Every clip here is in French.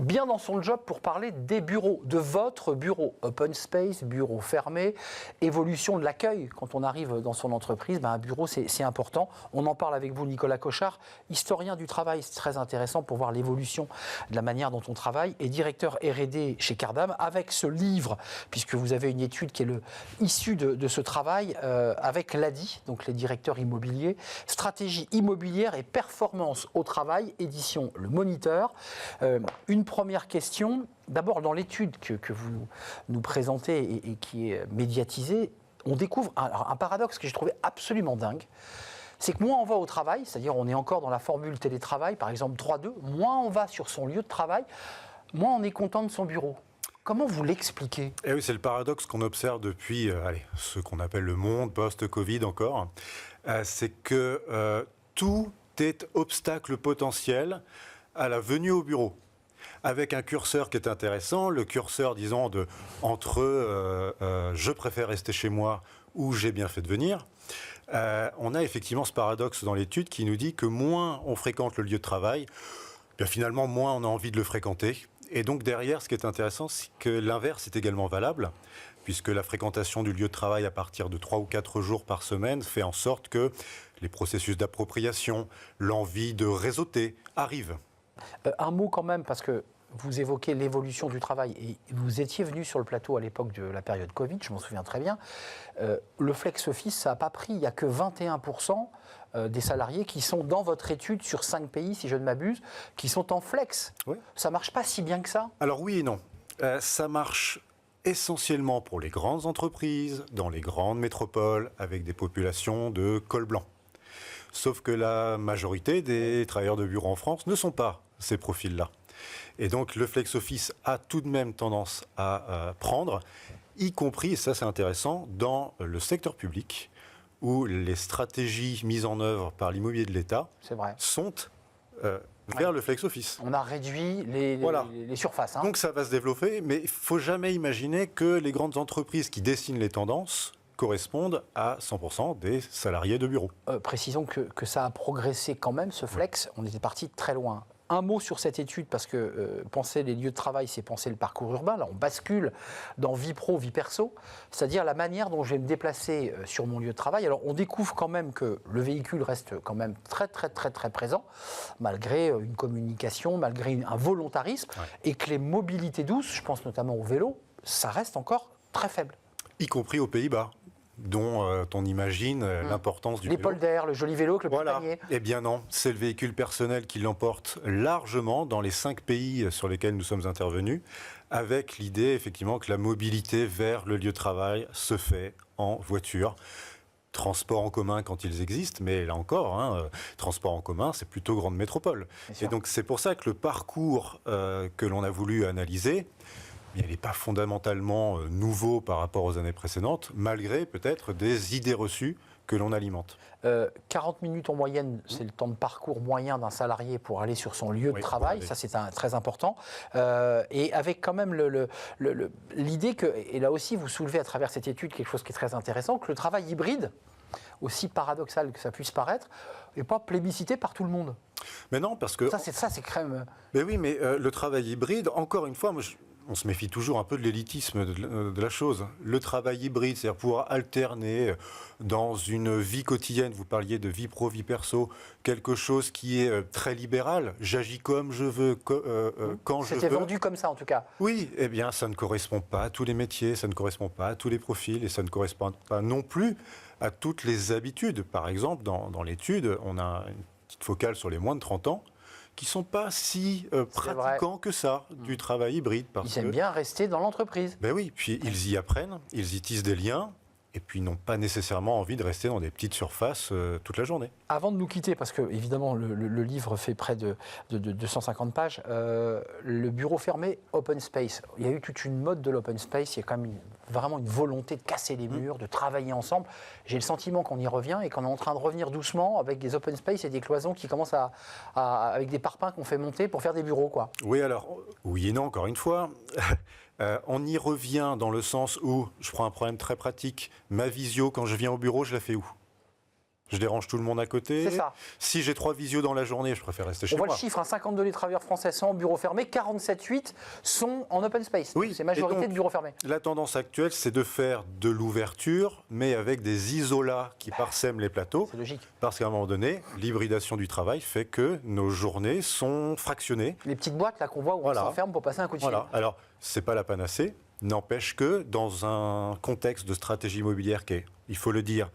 bien dans son job pour parler des bureaux, de votre bureau. Open space, bureau fermé, évolution de l'accueil. Quand on arrive dans son entreprise, un bureau, c'est important. On en parle avec vous, Nicolas Cochard, historien du travail. C'est très intéressant pour voir l'évolution de la manière dont on travaille, et directeur R&D chez Cardam, avec ce livre, puisque vous avez une étude qui est issue de ce travail, avec l'ADI, donc les directeurs immobiliers, stratégie immobilière et performance au travail, édition Le Moniteur. Une première question, d'abord dans l'étude que vous nous présentez et qui est médiatisée, on découvre un paradoxe que j'ai trouvé absolument dingue. C'est que moins on va au travail, c'est-à-dire on est encore dans la formule télétravail, par exemple 3-2, moins on va sur son lieu de travail, moins on est content de son bureau. Comment vous l'expliquez ? Eh oui, c'est le paradoxe qu'on observe depuis ce qu'on appelle le monde post-Covid encore. C'est que tout est obstacle potentiel à la venue au bureau. Avec un curseur qui est intéressant, le curseur, disons, entre je préfère rester chez moi ou j'ai bien fait de venir. On a effectivement ce paradoxe dans l'étude qui nous dit que moins on fréquente le lieu de travail, bien finalement moins on a envie de le fréquenter. Et donc derrière, ce qui est intéressant, c'est que l'inverse est également valable, puisque la fréquentation du lieu de travail à partir de 3 ou 4 jours par semaine fait en sorte que les processus d'appropriation, l'envie de réseauter arrivent. Un mot quand même, parce que vous évoquez l'évolution du travail, et vous étiez venu sur le plateau à l'époque de la période Covid, je m'en souviens très bien. Le flex office, ça n'a pas pris, il n'y a que 21% des salariés qui sont dans votre étude sur 5 pays, si je ne m'abuse, qui sont en flex. Oui. Ça ne marche pas si bien que ça ? Alors oui et non. Ça marche essentiellement pour les grandes entreprises, dans les grandes métropoles, avec des populations de col blanc. Sauf que la majorité des travailleurs de bureau en France ne sont pas ces profils-là. Et donc le flex office a tout de même tendance à prendre, y compris, et ça c'est intéressant, dans le secteur public, où les stratégies mises en œuvre par l'immobilier de l'État sont vers le flex office. On a réduit les surfaces. Donc ça va se développer, mais il ne faut jamais imaginer que les grandes entreprises qui dessinent les tendances correspondent à 100% des salariés de bureau. Précisons que ça a progressé quand même, ce flex. On était parti de très loin. Un mot sur cette étude, parce que penser les lieux de travail, c'est penser le parcours urbain. Là, on bascule dans vie pro, vie perso, c'est-à-dire la manière dont je vais me déplacer sur mon lieu de travail. Alors, on découvre quand même que le véhicule reste quand même très, très, très, très présent, malgré une communication, malgré un volontarisme, et que les mobilités douces, je pense notamment au vélo, ça reste encore très faible. Y compris aux Pays-Bas, dont on imagine l'importance du vélo. Les polders, le joli vélo, le panier. Eh bien non, c'est le véhicule personnel qui l'emporte largement dans les 5 pays sur lesquels nous sommes intervenus, avec l'idée effectivement que la mobilité vers le lieu de travail se fait en voiture. Transports en commun quand ils existent, mais là encore, transport en commun, c'est plutôt grande métropole. Et donc c'est pour ça que le parcours que l'on a voulu analyser, il n'est pas fondamentalement nouveau par rapport aux années précédentes, malgré peut-être des idées reçues que l'on alimente. 40 minutes en moyenne, c'est le temps de parcours moyen d'un salarié pour aller sur son lieu de travail, ça c'est très important. Et avec quand même l'idée que, et là aussi vous soulevez à travers cette étude quelque chose qui est très intéressant, que le travail hybride, aussi paradoxal que ça puisse paraître, n'est pas plébiscité par tout le monde. Mais non, parce que... Ça c'est quand même... Mais oui, mais le travail hybride, encore une fois, on se méfie toujours un peu de l'élitisme de la chose. Le travail hybride, c'est-à-dire pouvoir alterner dans une vie quotidienne, vous parliez de vie pro, vie perso, quelque chose qui est très libéral. J'agis comme je veux, quand je veux. C'était vendu comme ça en tout cas. Oui, eh bien ça ne correspond pas à tous les métiers, ça ne correspond pas à tous les profils et ça ne correspond pas non plus à toutes les habitudes. Par exemple, dans l'étude, on a une petite focale sur les moins de 30 ans, qui ne sont pas si pratiquants que ça, du travail hybride. Ils aiment bien rester dans l'entreprise. Ben oui, puis ils y apprennent, ils y tissent des liens, et puis ils n'ont pas nécessairement envie de rester dans des petites surfaces toute la journée. Avant de nous quitter, parce que évidemment le livre fait près de 250 pages, le bureau fermé, open space. Il y a eu toute une mode de l'open space, il y a quand même vraiment une volonté de casser les murs, de travailler ensemble. J'ai le sentiment qu'on y revient et qu'on est en train de revenir doucement avec des open space et des cloisons qui commencent avec des parpaings qu'on fait monter pour faire des bureaux, quoi. Oui, alors, oui et non, encore une fois. On y revient dans le sens où, je prends un problème très pratique, ma visio, quand je viens au bureau, je la fais où ? Je dérange tout le monde à côté. C'est ça. Si j'ai 3 visios dans la journée, je préfère rester chez On moi. voit le chiffre, 52 des travailleurs français sont en bureau fermé, 47,8 sont en open space. Oui, C'est majorité et donc, de bureaux fermés. La tendance actuelle, c'est de faire de l'ouverture, mais avec des isolats qui parsèment les plateaux. C'est logique. Parce qu'à un moment donné, l'hybridation du travail fait que nos journées sont fractionnées. Les petites boîtes là qu'on voit où on s'enferme pour passer un coup de fil. Voilà. Alors, ce n'est pas la panacée. N'empêche que dans un contexte de stratégie immobilière qui est, il faut le dire,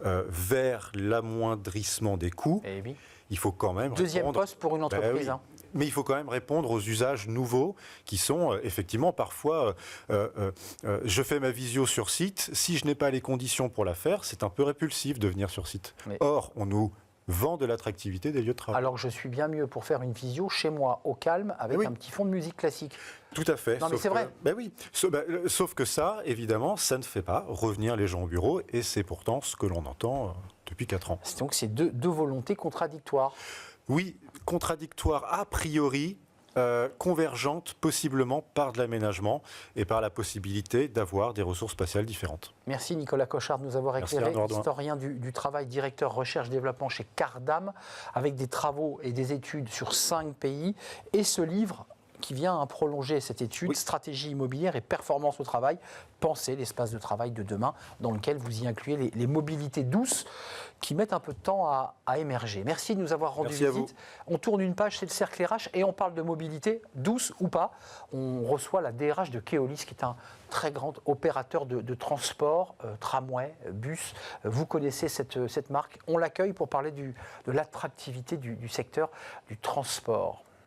vers l'amoindrissement des coûts, Eh oui. il faut quand même Deuxième répondre... poste pour une entreprise. Oui. Mais il faut quand même répondre aux usages nouveaux qui sont effectivement parfois, je fais ma visio sur site, si je n'ai pas les conditions pour la faire, c'est un peu répulsif de venir sur site. Mais... Or, on nous vend de l'attractivité des lieux de travail. Alors que je suis bien mieux pour faire une visio chez moi, au calme, avec un petit fond de musique classique. Tout à fait. Non, mais c'est vrai. Ben oui. Sauf que ça, évidemment, ça ne fait pas revenir les gens au bureau, et c'est pourtant ce que l'on entend depuis 4 ans. Donc c'est deux volontés contradictoires. Oui, contradictoires a priori, convergentes possiblement par de l'aménagement et par la possibilité d'avoir des ressources spatiales différentes. Merci Nicolas Cochard de nous avoir éclairé, Merci, historien du travail, directeur recherche-développement chez Cardam, avec des travaux et des études sur 5 pays, et ce livre qui vient prolonger cette étude, stratégie immobilière et performance au travail, penser l'espace de travail de demain, dans lequel vous y incluez les mobilités douces qui mettent un peu de temps à émerger. Merci de nous avoir rendu visite. On tourne une page, c'est le cercle RH, et on parle de mobilité, douce ou pas. On reçoit la DRH de Keolis, qui est un très grand opérateur de transport, tramway, bus. Vous connaissez cette marque. On l'accueille pour parler de l'attractivité du secteur du transport.